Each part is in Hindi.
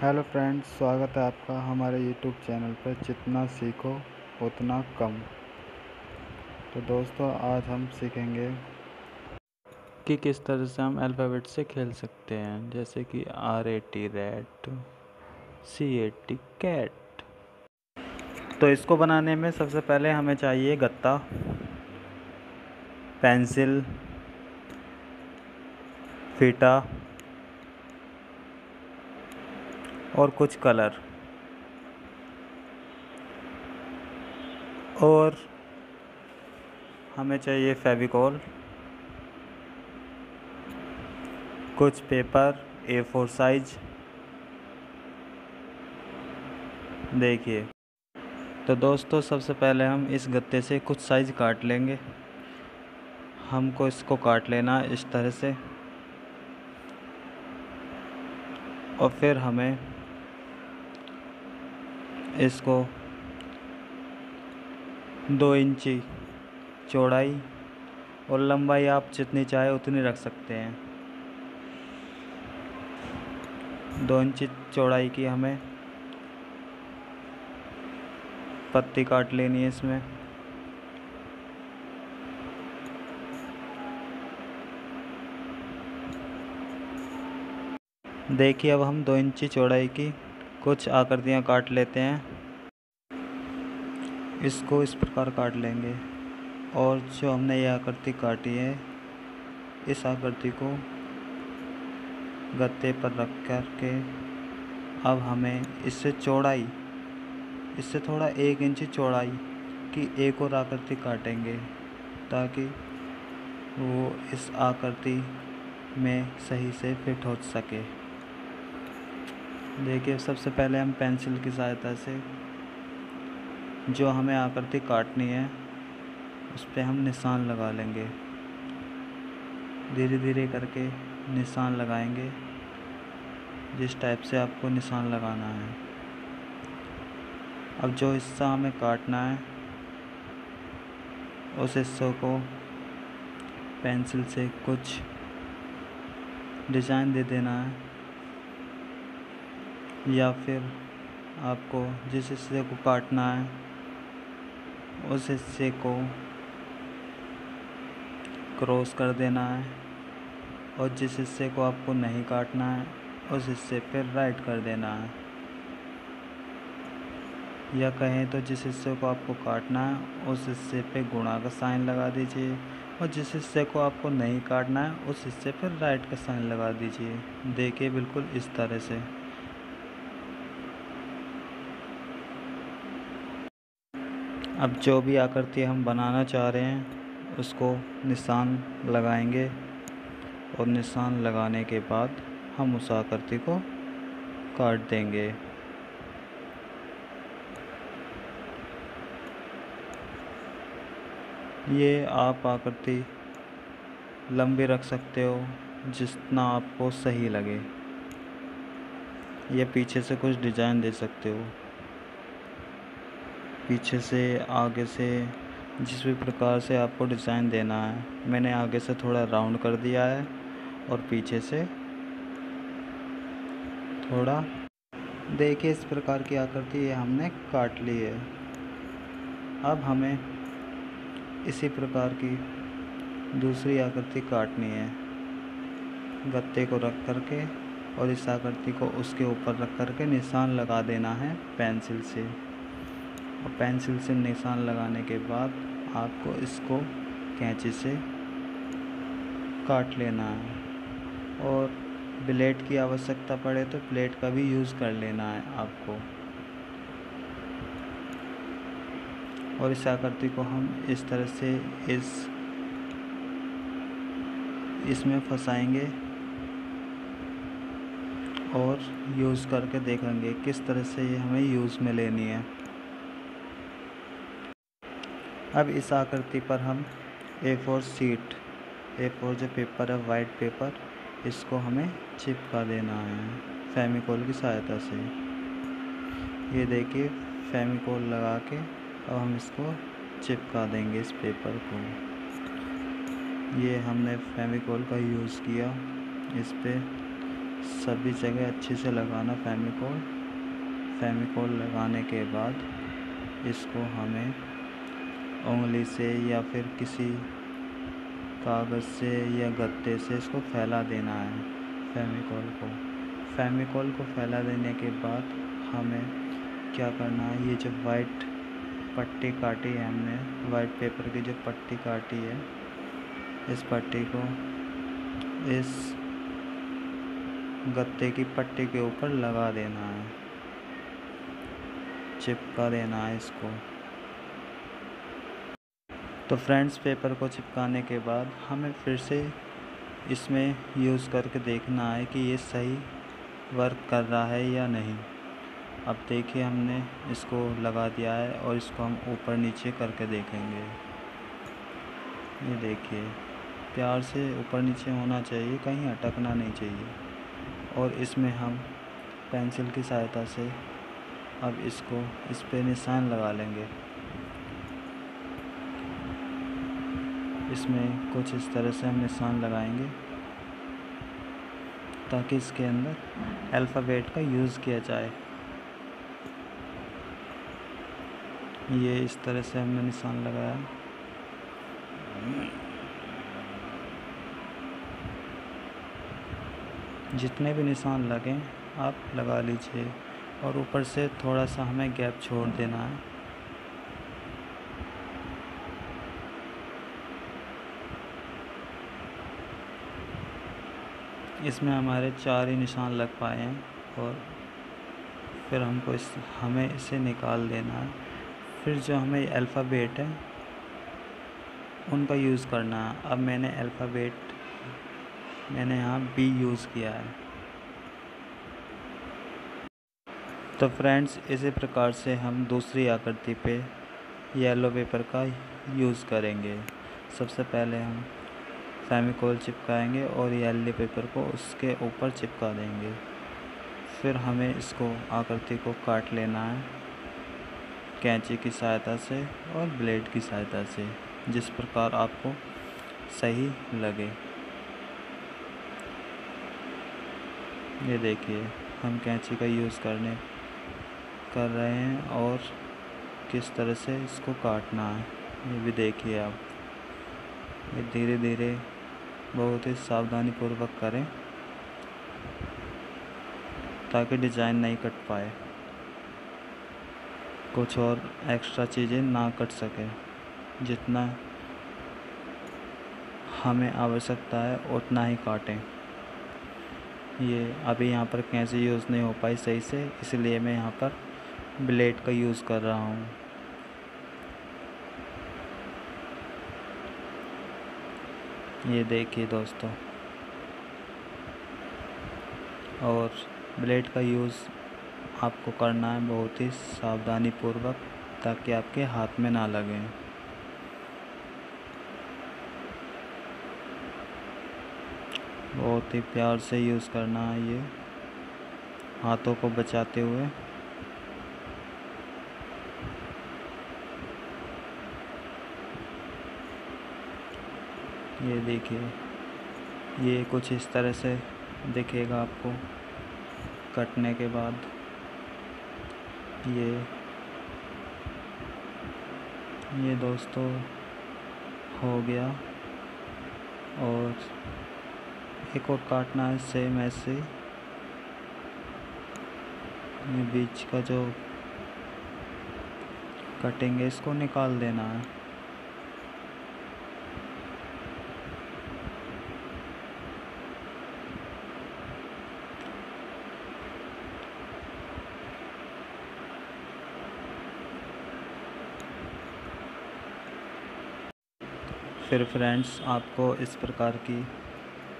हेलो फ्रेंड्स, स्वागत है आपका हमारे यूट्यूब चैनल पर जितना सीखो उतना कम। तो दोस्तों, आज हम सीखेंगे कि किस तरह से हम अल्फ़ाबेट से खेल सकते हैं, जैसे कि RAT रैट, CAT कैट। तो इसको बनाने में सबसे पहले हमें चाहिए गत्ता, पेंसिल, फीता और कुछ कलर, और हमें चाहिए फेविकॉल, कुछ पेपर A4 साइज। देखिए, तो दोस्तों सबसे पहले हम इस गत्ते से कुछ साइज काट लेंगे। हमको इसको काट लेना है इस तरह से, और फिर हमें इसको 2 इंची चौड़ाई और लंबाई आप जितनी चाहे उतनी रख सकते हैं। 2 इंची चौड़ाई की हमें पत्ती काट लेनी है इसमें। देखिए, अब हम 2 इंची चौड़ाई की कुछ आकृतियाँ काट लेते हैं। इसको इस प्रकार काट लेंगे, और जो हमने ये आकृति काटी है, इस आकृति को गत्ते पर रख कर के अब हमें इससे थोड़ा 1 इंची चौड़ाई की एक और आकृति काटेंगे, ताकि वो इस आकृति में सही से फिट हो सके। देखिए, सबसे पहले हम पेंसिल की सहायता से जो हमें आकृति काटनी है उस पर हम निशान लगा लेंगे। धीरे धीरे करके निशान लगाएंगे, जिस टाइप से आपको निशान लगाना है। अब जो हिस्सा हमें काटना है उस हिस्से को पेंसिल से कुछ डिज़ाइन दे देना है, या फिर आपको जिस हिस्से को काटना है उस हिस्से को क्रॉस कर देना है, और जिस हिस्से को आपको नहीं काटना है उस हिस्से पर राइट कर देना है। या कहें तो जिस हिस्से को आपको काटना है उस हिस्से पे गुणा का साइन लगा दीजिए, और जिस हिस्से को आपको नहीं काटना है उस हिस्से पर राइट का साइन लगा दीजिए। देखिए, बिल्कुल इस तरह से। अब जो भी आकृति हम बनाना चाह रहे हैं उसको निशान लगाएंगे, और निशान लगाने के बाद हम उस आकृति को काट देंगे। ये आप आकृति लंबी रख सकते हो जितना आपको सही लगे, या पीछे से कुछ डिज़ाइन दे सकते हो। पीछे से, आगे से, जिस भी प्रकार से आपको डिज़ाइन देना है। मैंने आगे से थोड़ा राउंड कर दिया है और पीछे से थोड़ा। देखिए, इस प्रकार की आकृति ये हमने काट ली है। अब हमें इसी प्रकार की दूसरी आकृति काटनी है। गत्ते को रख करके और इस आकृति को उसके ऊपर रख करके निशान लगा देना है पेंसिल से, और पेंसिल से निशान लगाने के बाद आपको इसको कैंची से काट लेना है, और ब्लेड की आवश्यकता पड़े तो ब्लेड का भी यूज़ कर लेना है आपको। और इस आकृति को हम इस तरह से इसमें फंसाएंगे और यूज़ करके देखेंगे किस तरह से ये हमें यूज़ में लेनी है। अब इस आकृति पर हम A4 शीट, A4 जो पेपर है, वाइट पेपर, इसको हमें चिपका देना है फेविकोल की सहायता से। ये देखिए, फेविकोल लगा के अब हम इसको चिपका देंगे इस पेपर को। ये हमने फेविकोल का यूज़ किया इस पे, सभी जगह अच्छे से लगाना फेविकोल। फेविकोल लगाने के बाद इसको हमें उंगली से या फिर किसी कागज़ से या गत्ते से इसको फैला देना है फेविकोल को फैला देने के बाद हमें क्या करना है, ये जो वाइट पट्टी काटी है हमने, वाइट पेपर की जो पट्टी काटी है, इस पट्टी को इस गत्ते की पट्टी के ऊपर लगा देना है, चिपका देना है इसको। तो फ्रेंड्स, पेपर को चिपकाने के बाद हमें फिर से इसमें यूज़ करके देखना है कि ये सही वर्क कर रहा है या नहीं। अब देखिए, हमने इसको लगा दिया है और इसको हम ऊपर नीचे करके देखेंगे। ये देखिए, प्यार से ऊपर नीचे होना चाहिए, कहीं अटकना नहीं चाहिए। और इसमें हम पेंसिल की सहायता से अब इसको इस पे निशान लगा लेंगे। इसमें कुछ इस तरह से हम निशान लगाएंगे ताकि इसके अंदर अल्फ़ाबेट का यूज़ किया जाए। ये इस तरह से हमने निशान लगाया। जितने भी निशान लगें आप लगा लीजिए और ऊपर से थोड़ा सा हमें गैप छोड़ देना है। इसमें हमारे 4 ही निशान लग पाए हैं और फिर हमें इसे निकाल देना है। फिर जो हमें अल्फ़ाबेट है उनका यूज़ करना है। अब मैंने यहाँ बी यूज़ किया है। तो फ्रेंड्स, इसी प्रकार से हम दूसरी आकृति पे येलो पेपर का यूज़ करेंगे। सबसे पहले हम फेविकोल चिपकाएंगे और येलो पेपर को उसके ऊपर चिपका देंगे। फिर हमें इसको आकृति को काट लेना है कैंची की सहायता से और ब्लेड की सहायता से, जिस प्रकार आपको सही लगे। ये देखिए, हम कैंची का यूज़ कर रहे हैं और किस तरह से इसको काटना है ये भी देखिए आप। ये धीरे धीरे बहुत ही सावधानी पूर्वक करें ताकि डिज़ाइन नहीं कट पाए, कुछ और एक्स्ट्रा चीज़ें ना कट सके। जितना हमें आवश्यकता है उतना ही काटें। ये अभी यहाँ पर कैंची यूज़ नहीं हो पाई सही से, इसलिए मैं यहाँ पर ब्लेड का यूज़ कर रहा हूँ। ये देखिए दोस्तों, और ब्लेड का यूज़ आपको करना है बहुत ही सावधानी पूर्वक ताकि आपके हाथ में ना लगे। बहुत ही प्यार से यूज़ करना है ये, हाथों को बचाते हुए। ये देखिए, ये कुछ इस तरह से दिखेगा आपको कटने के बाद। ये दोस्तों हो गया। और एक और काटना है सेम ऐसे। ये बीच का जो कटेंगे इसको निकाल देना है। फिर फ्रेंड्स, आपको इस प्रकार की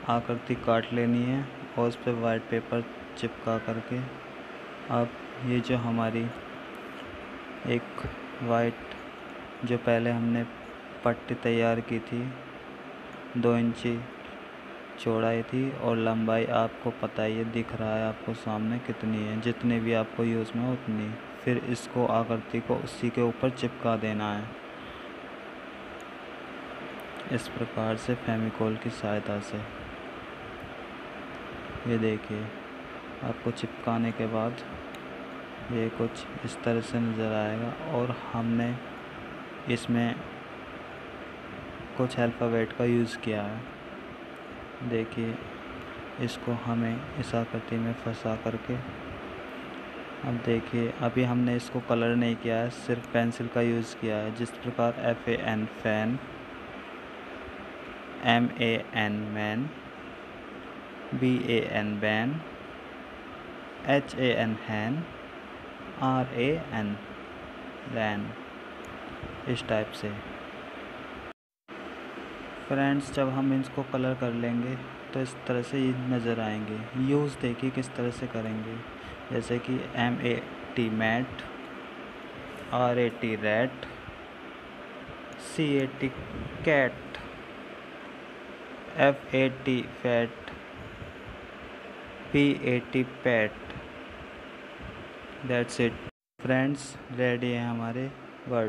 आकृति काट लेनी है और उस पर वाइट पेपर चिपका करके अब ये जो हमारी एक वाइट जो पहले हमने पट्टी तैयार की थी, 2 इंची चौड़ाई थी और लंबाई आपको पता ही है, दिख रहा है आपको सामने कितनी है, जितने भी आपको यूज़ में उतनी। फिर इसको आकृति को उसी के ऊपर चिपका देना है इस प्रकार से फेविकोल की सहायता से। ये देखिए, आपको चिपकाने के बाद ये कुछ इस तरह से नज़र आएगा और हमने इसमें कुछ अल्फ़ाबेट का यूज़ किया है। देखिए, इसको हमें इस आकृति में फंसा करके, अब देखिए अभी हमने इसको कलर नहीं किया है, सिर्फ पेंसिल का यूज़ किया है। जिस प्रकार FAN fan, MAN man, BAN ban, HAN हैन, RAN रैन, इस टाइप से। फ्रेंड्स, जब हम इसको कलर कर लेंगे तो इस तरह से ये नज़र आएंगे। यूज़ देखिए किस तरह से करेंगे, जैसे कि MAT mat, RAT rat, CAT cat, FAT fat, PAT pat. That's it friends, ready है हमारे वर्ड।